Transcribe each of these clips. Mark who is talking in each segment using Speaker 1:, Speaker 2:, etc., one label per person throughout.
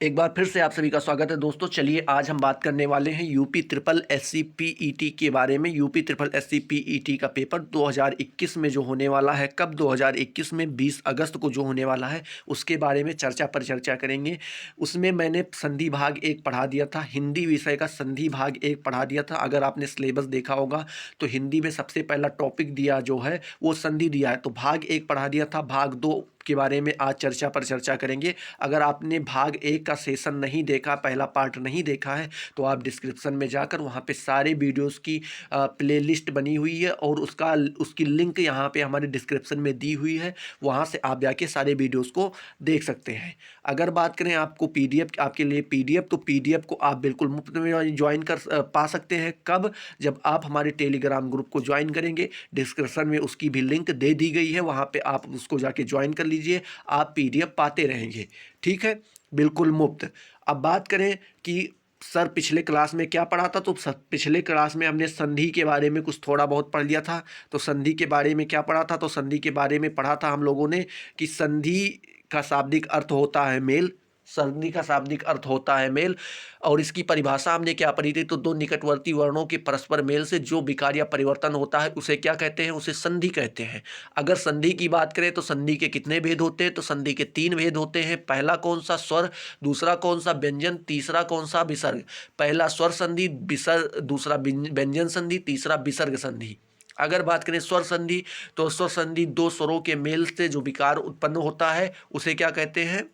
Speaker 1: एक बार फिर से आप सभी का स्वागत है दोस्तों। चलिए आज हम बात करने वाले हैं यूपी ट्रिपल एससी पीईटी के बारे में। यूपी ट्रिपल एससी पीईटी का पेपर 2021 में जो होने वाला है, कब 2021 में 20 अगस्त को जो होने वाला है, उसके बारे में चर्चा करेंगे। उसमें मैंने संधि भाग 1 पढ़ा दिया था, हिंदी विषय का संधि भाग 1 पढ़ा दिया था। अगर आपने सिलेबस देखा होगा तो हिंदी में सबसे पहला टॉपिक दिया जो है वो संधि दिया है, तो भाग 1 पढ़ा दिया था। भाग 2 के बारे में आज चर्चा करेंगे। अगर आपने भाग 1 का सेशन नहीं देखा, पहला पार्ट नहीं देखा है, तो आप डिस्क्रिप्शन में जाकर वहाँ पे सारे वीडियोस की प्लेलिस्ट बनी हुई है और उसकी लिंक यहाँ पे हमारे डिस्क्रिप्शन में दी हुई है। वहाँ से आप जाके सारे वीडियोस को देख सकते हैं। अगर बात करें आपको पीडीएफ, आपके लिए पीडीएफ, तो पीडीएफ को आप बिल्कुल मुफ्त में ज्वाइन कर पा सकते हैं। कब? जब आप हमारे टेलीग्राम ग्रुप को ज्वाइन करेंगे। डिस्क्रिप्शन में उसकी भी लिंक दे दी गई है, वहाँ पे आप उसको जाके ज्वाइन कर लीजिए। आप पीडीएफ पाते रहेंगे, ठीक है, बिल्कुल मुफ्त। अब बात करें कि सर पिछले क्लास में क्या पढ़ा था, तो पिछले क्लास में हमने संधि के बारे में कुछ थोड़ा बहुत पढ़ लिया था। तो संधि के बारे में क्या पढ़ा था, तो संधि के बारे में पढ़ा था हम लोगों ने कि संधि का शाब्दिक अर्थ होता है मेल। संधि का शाब्दिक अर्थ होता है मेल, और इसकी परिभाषा हमने क्या पढ़ी थी, तो दो निकटवर्ती वर्णों के परस्पर मेल से जो विकार या परिवर्तन होता है उसे क्या कहते हैं, उसे संधि कहते हैं। अगर संधि की बात करें तो संधि के कितने भेद होते हैं, तो संधि के 3 भेद होते हैं। पहला कौन सा, स्वर। दूसरा कौन सा, व्यंजन। तीसरा कौन सा, विसर्ग। पहला स्वर संधि, दूसरा व्यंजन संधि, तीसरा विसर्ग संधि। अगर बात करें स्वर संधि, तो स्वर संधि 2 स्वरों के मेल से जो विकार उत्पन्न होता है उसे क्या कहते हैं,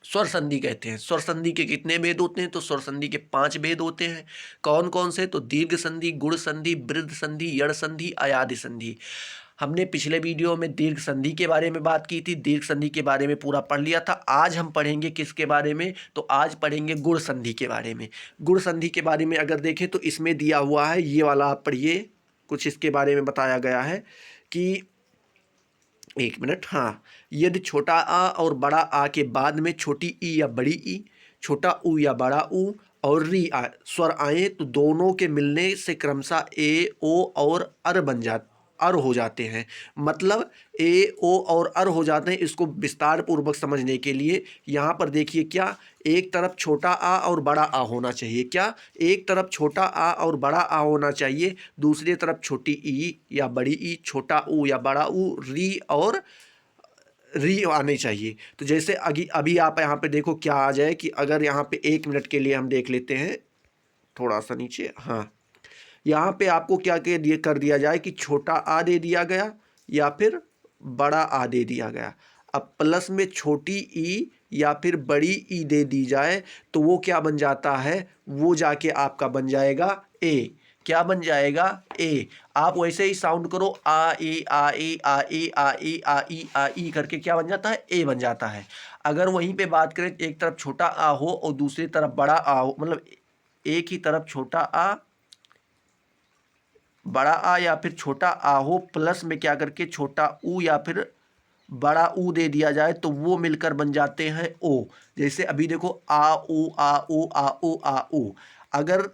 Speaker 1: स्वर संधि कहते हैं। स्वर संधि के कितने भेद होते हैं, तो स्वर संधि के 5 भेद होते हैं। कौन कौन से, तो दीर्घ संधि, गुण संधि, वृद्ध संधि, यड़ संधि, अयादि संधि। हमने पिछले वीडियो में दीर्घ संधि के बारे में बात की थी, दीर्घ संधि के बारे में पूरा पढ़ लिया था। आज हम पढ़ेंगे किसके बारे में, तो आज पढ़ेंगे गुण संधि के बारे में। गुण संधि के बारे में अगर देखें तो इसमें दिया हुआ है, ये वाला आप पढ़िए, कुछ इसके बारे में बताया गया है कि 1 मिनट, हाँ, यदि छोटा आ और बड़ा आ के बाद में छोटी ई या बड़ी ई, छोटा ऊ या बड़ा ऊ और री स्वर आए, तो दोनों के मिलने से क्रमशः ए, ओ और अर बन जाते, अर हो जाते हैं। मतलब ए, ओ और अर हो जाते हैं। इसको विस्तार पूर्वक समझने के लिए यहाँ पर देखिए, क्या एक तरफ छोटा आ और बड़ा आ होना चाहिए, क्या एक तरफ छोटा आ और बड़ा आ होना चाहिए, दूसरी तरफ छोटी ई या बड़ी ई, छोटा ऊ या बड़ा ऊ, री और री आनी चाहिए। तो जैसे अभी आप यहाँ पे देखो क्या आ जाए कि अगर यहाँ पे 1 मिनट के लिए हम देख लेते हैं, थोड़ा सा नीचे, हाँ, यहाँ पे आपको क्या कर दिया जाए कि छोटा आ दे दिया गया या फिर बड़ा आ दे दिया गया। अब प्लस में छोटी ई या फिर बड़ी ई दे दी जाए, तो वो क्या बन जाता है, वो जाके आपका बन जाएगा ए। क्या बन जाएगा, ए। आप वैसे ही साउंड करो, आ ई आ ई आ ई आ ई आ ई आ ई करके क्या बन जाता है, ए बन जाता है। अगर वहीं पे बात करें, एक तरफ छोटा आ हो और दूसरी तरफ बड़ा आ हो, मतलब एक ही तरफ छोटा आ, बड़ा आ या फिर छोटा आ हो, प्लस में क्या करके छोटा ऊ या फिर बड़ा ऊ दे दिया जाए, तो वो मिलकर बन जाते हैं ओ। जैसे अभी देखो, आ ऊ आ ऊ आ ऊ आ ऊ। अगर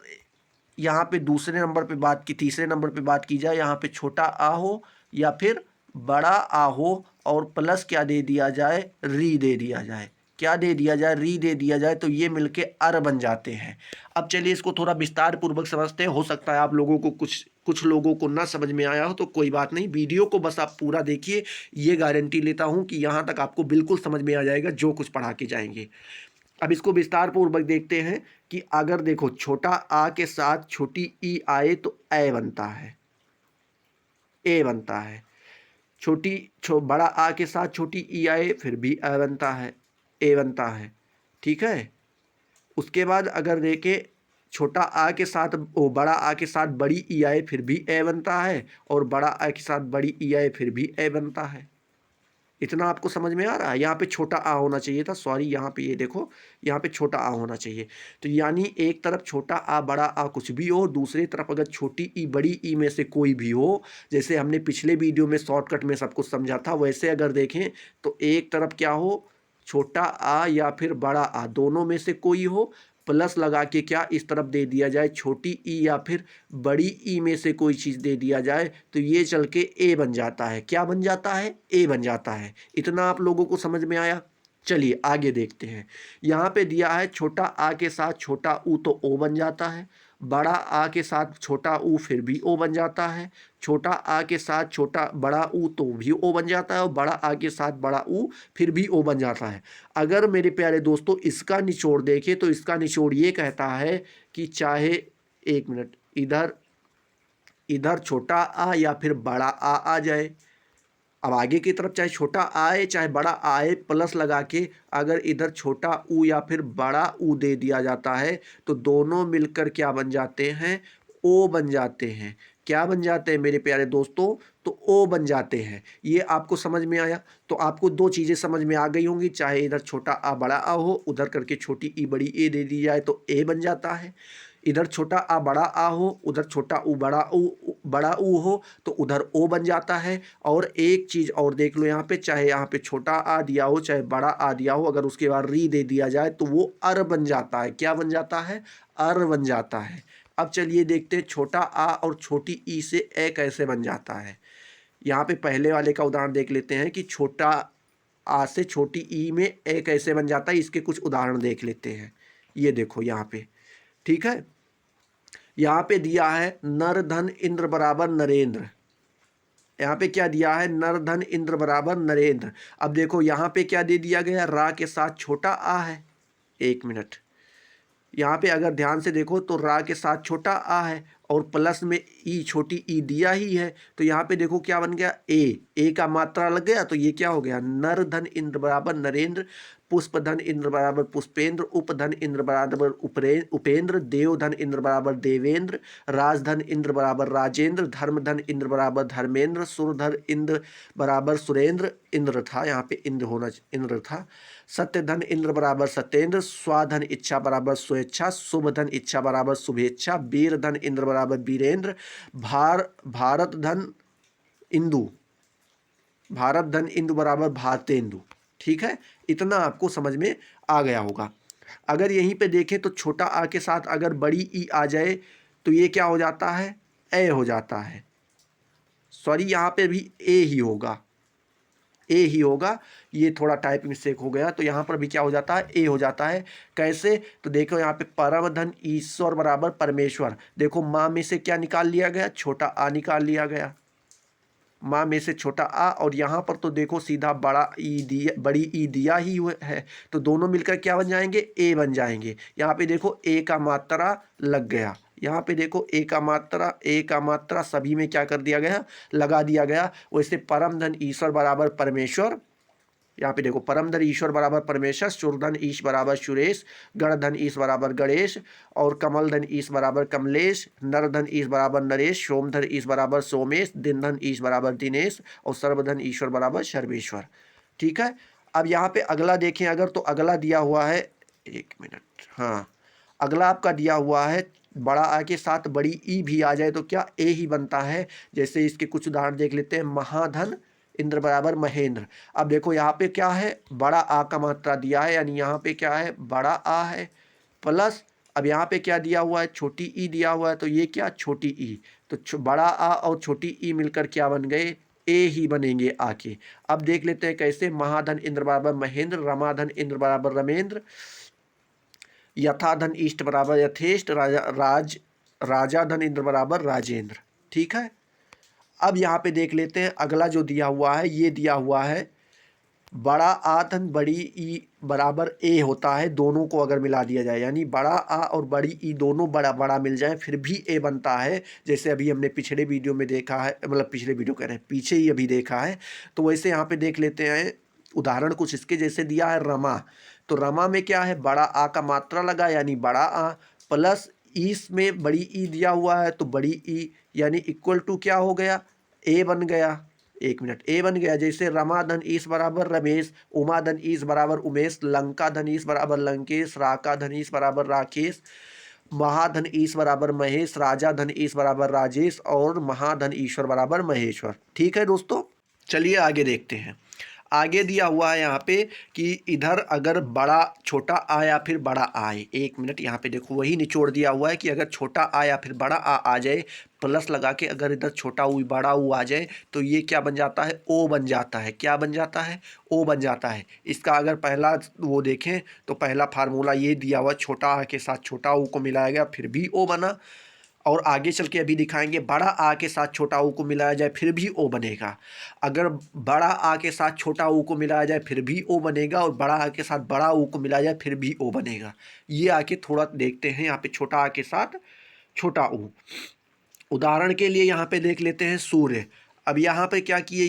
Speaker 1: यहाँ पे दूसरे नंबर पे बात की, तीसरे नंबर पे बात की जाए, यहाँ पे छोटा आ हो या फिर बड़ा आ हो और प्लस क्या दे दिया जाए, री दे दिया जाए। क्या दे दिया जाए, री दे दिया जाए, तो ये मिलके अर बन जाते हैं। अब चलिए इसको थोड़ा विस्तार पूर्वक समझते हैं। हो सकता है आप लोगों को कुछ लोगों को ना समझ में आया हो, तो कोई बात नहीं, वीडियो को बस आप पूरा देखिए। ये गारंटी लेता हूँ कि यहाँ तक आपको बिल्कुल समझ में आ जाएगा जो कुछ पढ़ा के जाएंगे। अब इसको विस्तार पूर्वक देखते हैं कि अगर देखो छोटा आ के साथ छोटी ई आए तो ए बनता है, ए बनता है। बड़ा आ के साथ छोटी ई आए फिर भी ए बनता है, ए बनता है, ठीक है। उसके बाद अगर देखें, छोटा आ के साथ बड़ा आ के साथ बड़ी ई आए फिर भी ए बनता है, और बड़ा आ के साथ बड़ी ई आए फिर भी ए बनता है। इतना आपको समझ में आ रहा है। यहाँ पे छोटा आ होना चाहिए था, सॉरी, यहाँ पे ये देखो, यहाँ पे छोटा आ होना चाहिए। तो यानी एक तरफ छोटा आ बड़ा आ कुछ भी हो, दूसरी तरफ अगर छोटी ई बड़ी ई में से कोई भी हो, जैसे हमने पिछले वीडियो में शॉर्टकट में सब कुछ समझा था, वैसे अगर देखें तो एक तरफ क्या हो, छोटा आ या फिर बड़ा आ, दोनों में से कोई हो, प्लस लगा के क्या इस तरफ दे दिया जाए, छोटी ई या फिर बड़ी ई में से कोई चीज़ दे दिया जाए, तो ये चल के ए बन जाता है। क्या बन जाता है, ए बन जाता है। इतना आप लोगों को समझ में आया। चलिए आगे देखते हैं। यहाँ पे दिया है छोटा आ के साथ छोटा ऊ तो ओ बन जाता है, बड़ा आ के साथ छोटा ऊ फिर भी ओ बन जाता है, छोटा आ के साथ छोटा बड़ा ऊ तो भी ओ बन जाता है, और बड़ा आ के साथ बड़ा ऊ फिर भी ओ बन जाता है। अगर मेरे प्यारे दोस्तों इसका निचोड़ देखें तो इसका निचोड़ ये कहता है कि चाहे, एक मिनट, इधर इधर छोटा आ या फिर बड़ा आ जाए। अब आगे की तरफ चाहे छोटा आए चाहे बड़ा आए, प्लस लगा के अगर इधर छोटा ऊ या फिर बड़ा ऊ दे दिया जाता है तो दोनों मिलकर क्या बन जाते हैं, ओ बन जाते हैं। क्या बन जाते हैं मेरे प्यारे दोस्तों, तो ओ बन जाते हैं। ये आपको समझ में आया? तो आपको दो चीज़ें समझ में आ गई होंगी, चाहे इधर छोटा आ बड़ा आ हो, उधर करके छोटी ई बड़ी ए दे दी जाए तो ए बन जाता है। इधर छोटा आ बड़ा आ हो, उधर छोटा ऊ बड़ा ऊ हो तो उधर ओ बन जाता है। और एक चीज़ और देख लो यहाँ पे, चाहे यहाँ पे छोटा आ दिया हो चाहे बड़ा आ दिया हो, अगर उसके बाद री दे दिया जाए तो वो अर बन जाता है। क्या बन जाता है, अर बन जाता है। अब चलिए देखते हैं छोटा आ और छोटी ई से ए कैसे बन जाता है। यहाँ पे पहले वाले का उदाहरण देख लेते हैं कि छोटा आ से छोटी ई में ए कैसे बन जाता है, इसके कुछ उदाहरण देख लेते हैं। ये देखो यहाँ पे, ठीक है, यहाँ पे दिया है नर धन इंद्र बराबर नरेंद्र। यहाँ पे क्या दिया है, नर धन इंद्र बराबर नरेंद्र। अब देखो यहाँ पे क्या दे दिया गया, रा के साथ छोटा आ है। एक मिनट, यहाँ पे अगर ध्यान से देखो तो रा के साथ छोटा आ है और प्लस में ई, छोटी ई दिया ही है, तो यहाँ पे देखो क्या बन गया, ए का मात्रा लग गया तो ये क्या हो गया, नर धन इंद्र बराबर नरेंद्र, पुष्प धन इंद्र बराबर पुष्पेंद्र, उपधन इंद्र बराबर उपेंद्र, देव धन इंद्र बराबर देवेंद्र, राजधन इंद्र बराबर राजेंद्र, धर्म धन इंद्र बराबर धर्मेंद्र, सुरधर इंद्र बराबर सुरेंद्र, इंद्र था यहाँ पे, इंद्र था। सत्य धन इंद्र बराबर सत्येंद्र, स्वाधन इच्छा बराबर स्वेच्छा, शुभ धन इच्छा बराबर शुभेच्छा, वीर धन इंद्र बराबर वीरेंद्र, भारत धन इंदु बराबर भारतेंदु। ठीक है, इतना आपको समझ में आ गया होगा। अगर यहीं पे देखें तो छोटा आ के साथ अगर बड़ी ई आ जाए तो ये क्या हो जाता है, ए हो जाता है। सॉरी, यहाँ पे भी ए ही होगा, ये थोड़ा टाइप मिस्टेक हो गया, तो यहाँ पर भी क्या हो जाता है, ए हो जाता है। कैसे, तो देखो यहाँ पे परम धन ईश्वर बराबर परमेश्वर, देखो माँ में से क्या निकाल लिया गया, छोटा आ निकाल लिया गया, माँ में से छोटा आ, और यहाँ पर तो देखो सीधा बड़ी ई दिया ही है, तो दोनों मिलकर क्या बन जाएंगे, ए बन जाएंगे। यहाँ पे देखो ए का मात्रा लग गया, यहाँ पे देखो ए का मात्रा सभी में क्या कर दिया गया, लगा दिया गया। वैसे परम धन ईश्वर बराबर परमेश्वर, यहाँ पे देखो परम धन ईश्वर बराबर परमेश्वर, सुरधन ईश बराबर सुरेश, गणधन ईश बराबर गणेश, और कमल धन ईश बराबर कमलेश, नरधन ईश बराबर नरेश, सोमधन ईश बराबर सोमेश, दिनधन ईश बराबर दिनेश, और सर्वधन ईश्वर बराबर सर्वेश्वर। ठीक है, अब यहाँ पे अगला देखें अगर, तो अगला दिया हुआ है, एक मिनट, हाँ, अगला आपका दिया हुआ है बड़ा आ के साथ बड़ी ई भी आ जाए तो क्या, ए ही बनता है। जैसे इसके कुछ उदाहरण देख लेते हैं, महाधन इंद्र बराबर महेंद्र। अब देखो यहाँ पे क्या है, बड़ा आ का मात्रा दिया है, यानी यहाँ पे क्या है, बड़ा आ है, प्लस अब यहाँ पे क्या दिया हुआ है, छोटी ई दिया हुआ है, तो ये क्या, छोटी ई, तो बड़ा आ और छोटी ई मिलकर क्या बन गए, ए ही बनेंगे आके। अब देख लेते हैं कैसे, महाधन इंद्र बराबर महेंद्र, रमाधन इंद्र बराबर रमेंद्र, यथाधन इष्ट बराबर यथेष्ट, राजा धन इंद्र बराबर राजेंद्र। ठीक है, अब यहाँ पे देख लेते हैं अगला जो दिया हुआ है, ये दिया हुआ है बड़ा आ धन बड़ी ई बराबर ए होता है, दोनों को अगर मिला दिया जाए, यानी बड़ा आ और बड़ी ई दोनों बड़ा मिल जाए फिर भी ए बनता है। जैसे अभी हमने पिछले वीडियो में देखा है, मतलब पिछले वीडियो कह रहे हैं, पीछे ही अभी देखा है। तो वैसे यहाँ पे देख लेते हैं उदाहरण कुछ इसके, जैसे दिया है रमा, तो रमा में क्या है, बड़ा आ का मात्रा लगा यानी बड़ा आ, प्लस ईस में बड़ी ई दिया हुआ है तो बड़ी ई, यानी इक्वल टू क्या हो गया, ए बन गया। एक मिनट, ए बन गया। जैसे रमाधन ईस बराबर रमेश, उमाधन ईस बराबर उमेश, लंका धन ईस बराबर लंकेश, राका धन ईस बराबर राकेश, महाधन ईस बराबर महेश, राजा धन ईस बराबर राजेश, और महाधन ईश्वर बराबर महेश्वर। ठीक है दोस्तों, चलिए आगे देखते हैं। आगे दिया हुआ है यहाँ पे कि इधर अगर बड़ा छोटा आ या फिर बड़ा आए, 1 मिनट, यहाँ पे देखो वही निचोड़ दिया हुआ है कि अगर छोटा आ या फिर बड़ा आ जाए, प्लस लगा के अगर इधर छोटा ऊ बड़ा ऊ आ जाए तो ये क्या बन जाता है, ओ बन जाता है। क्या बन जाता है, ओ बन जाता है। इसका अगर पहला वो देखें तो पहला फार्मूला ये दिया हुआ, छोटा आ के साथ छोटा ऊ को मिलाया गया फिर भी ओ बना, और आगे चल के अभी दिखाएंगे बड़ा आ के साथ छोटा ऊ को मिलाया जाए फिर भी ओ बनेगा। अगर बड़ा आ के साथ छोटा ऊ को मिलाया जाए फिर भी ओ बनेगा, और बड़ा आ के साथ बड़ा ऊ को मिलाया जाए फिर भी ओ बनेगा। ये आके थोड़ा देखते हैं यहाँ पे छोटा आ के साथ छोटा ऊ। उदाहरण के लिए यहाँ पे देख लेते हैं सूर्य। अब यहाँ पे क्या किए,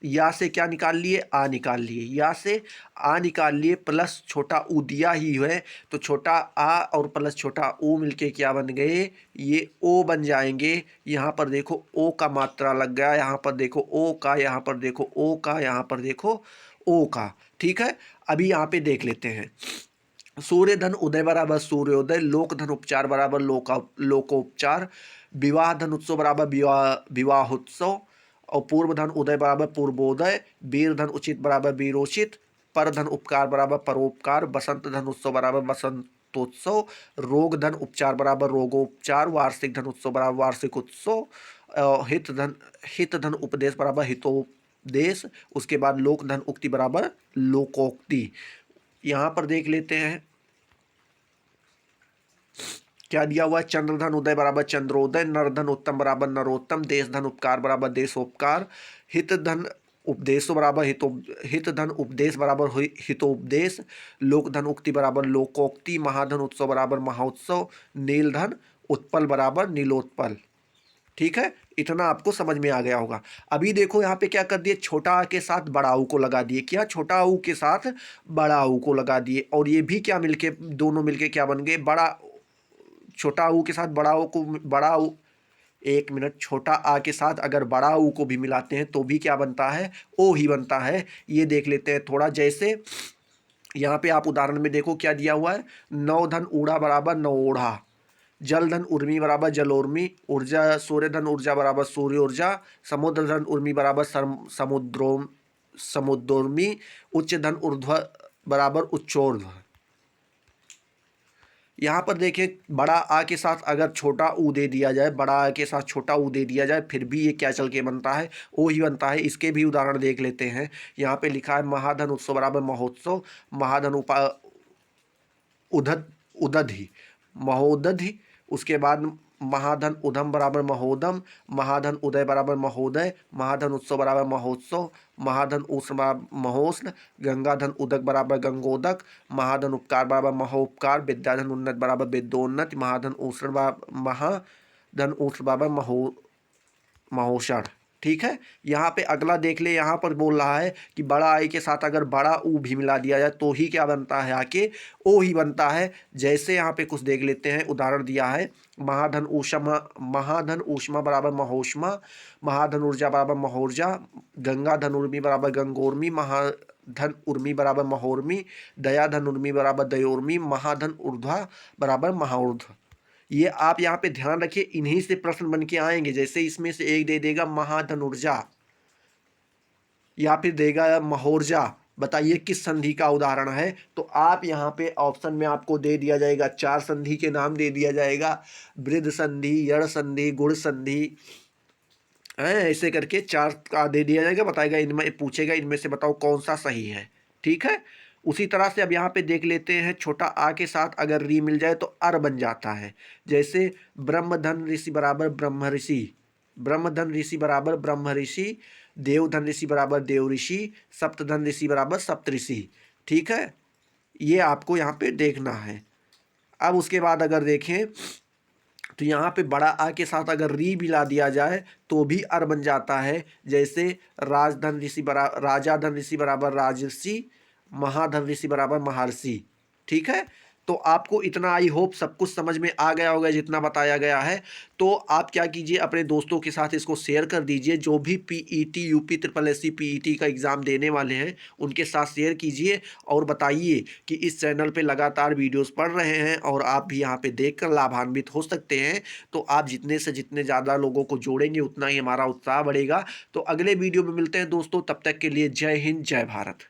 Speaker 1: या से क्या निकाल लिए, आ निकाल लिए, या से आ निकाल लिए, प्लस छोटा ऊ दिया ही है तो छोटा आ और प्लस छोटा ऊ मिलके क्या बन गए, ये ओ बन जाएंगे। यहाँ पर देखो ओ का मात्रा लग गया, यहाँ पर देखो ओ का, यहाँ पर देखो ओ का, यहाँ पर देखो ओ का। ठीक है, अभी यहाँ पे देख लेते हैं। सूर्य धन उदय बराबर सूर्योदय, लोक धन उपचार बराबर लोकोपचार, विवाह धन उत्सव बराबर विवाहोत्सव, और पूर्व धन उदय बराबर पूर्वोदय, वीर धन उचित बराबर वीरोचित, पर धन उपकार बराबर परोपकार, बसंत धन उत्सव बराबर बसंतोत्सव, रोग धन उपचार बराबर रोगोपचार, वार्षिक धन उत्सव बराबर वार्षिक उत्सव, हित धन उपदेश बराबर हितोपदेश, उसके बाद लोक धन उक्ति बराबर लोकोक्ति। यहाँ पर देख लेते हैं क्या दिया हुआ है, चंद्रधन उदय बराबर चंद्रोदय, नरधन उत्तम बराबर नरोत्तम, देश धन उपकार बराबर देशोपकार, हित धन उपदेश बराबर हित धन उपदेश बराबर हितोपदेश, लोक धन उक्ति बराबर लोकोक्ति, महाधन उत्सव बराबर महाउत्सव, नील धन उत्पल बराबर नीलोत्पल। ठीक है, इतना आपको समझ में आ गया होगा। अभी देखो यहाँ पे क्या कर दिए, छोटा आ के साथ बड़ा ऊ को लगा दिए, क्या, छोटा ऊ के साथ बड़ा ऊ को लगा दिए, और ये भी क्या मिलके, दोनों मिलके क्या बन गए, बड़ा, छोटा ऊ के साथ बड़ा ऊ को, बड़ा ऊ, 1 मिनट, छोटा आ के साथ अगर बड़ा ऊ को भी मिलाते हैं तो भी क्या बनता है, ओ ही बनता है। ये देख लेते हैं थोड़ा, जैसे यहाँ पे आप उदाहरण में देखो क्या दिया हुआ है, नौ धन ऊढ़ा बराबर नवोढ़ा, जल धन उर्मी बराबर जलोर्मी, ऊर्जा सूर्य धन ऊर्जा बराबर सूर्य ऊर्जा, समुद्र धन उर्मी बराबर समुद्रोर्मी, उच्च धन ऊर्ध्व बराबर उच्चोर्ध्व। यहाँ पर देखिए बड़ा आ के साथ अगर छोटा ऊ दे दिया जाए, बड़ा आ के साथ छोटा ऊ दे दिया जाए फिर भी ये क्या चल के बनता है, ओ ही बनता है। इसके भी उदाहरण देख लेते हैं। यहाँ पे लिखा है महाधन उत्सव बराबर महोत्सव, महाधन उदधि महोदधि, उसके बाद महाधन उधम बराबर महोदम, महाधन उदय बराबर महोदय, महाधन उत्सव बराबर महोत्सव, महाधन उष्ण बराबर महोष्ण, गंगाधन उदक बराबर गंगोदक, महाधन उपकार बराबर महोपकार, विद्याधन उन्नत बराबर विद्योन्नत, महाधन उष्ण बराबर महोषण। ठीक है, यहाँ पे अगला देख ले, यहाँ पर बोल रहा है कि बड़ा आई के साथ अगर बड़ा ऊ भी मिला दिया जाए तो ही क्या बनता है, आके ओ ही बनता है। जैसे यहाँ पे कुछ देख लेते हैं, उदाहरण दिया है, महाधन ऊष्मा बराबर महोष्मा, महाधन ऊर्जा बराबर महोर्जा, गंगा धन उर्मी बराबर गंगोर्मी, महाधन उर्मी बराबर महोर्मी, दया धन उर्मी बराबर दयोर्मी, महाधन ऊर्ध्वा बराबर महाऊर्ध्व। ये आप यहाँ पे ध्यान रखिए, इन्हीं से प्रश्न बन के आएंगे। जैसे इसमें से एक दे देगा महाधन ऊर्जा या फिर देगा महोर्जा, बताइए किस संधि का उदाहरण है। तो आप यहाँ पे ऑप्शन में आपको दे दिया जाएगा 4 संधि के नाम दे दिया जाएगा, वृद्ध संधि, यड़ संधि, गुण संधि, ऐसे करके 4 का दे दिया जाएगा। बताएगा, इनमें पूछेगा इनमें से बताओ कौन सा सही है। ठीक है, उसी तरह से अब यहाँ पे देख लेते हैं, छोटा आ के साथ अगर री मिल जाए तो अर बन जाता है। जैसे ब्रह्मधन ऋषि बराबर ब्रह्म ऋषि, ब्रह्मधन ऋषि बराबर ब्रह्म ऋषि, देवधन ऋषि बराबर देव ऋषि, सप्तधन ऋषि बराबर सप्त ऋषि। ठीक है, ये आपको यहाँ पे देखना है। अब उसके बाद अगर देखें तो यहाँ पे बड़ा आ के साथ अगर री मिला दिया जाए तो भी अर बन जाता है। जैसे राजधन ऋषि बराबर राजा धन ऋषि बराबर राजर्षि, महाधन ऋषि बराबर महर्षि। ठीक है, तो आपको इतना आई होप सब कुछ समझ में आ गया होगा जितना बताया गया है। तो आप क्या कीजिए, अपने दोस्तों के साथ इसको शेयर कर दीजिए, जो भी PET UP triple SC PET का एग्ज़ाम देने वाले हैं उनके साथ शेयर कीजिए और बताइए कि इस चैनल पे लगातार वीडियोस पढ़ रहे हैं और आप भी यहाँ पे देखकर लाभान्वित हो सकते हैं। तो आप जितने से जितने ज़्यादा लोगों को जोड़ेंगे उतना ही हमारा उत्साह बढ़ेगा। तो अगले वीडियो में मिलते हैं दोस्तों, तब तक के लिए जय हिंद, जय भारत।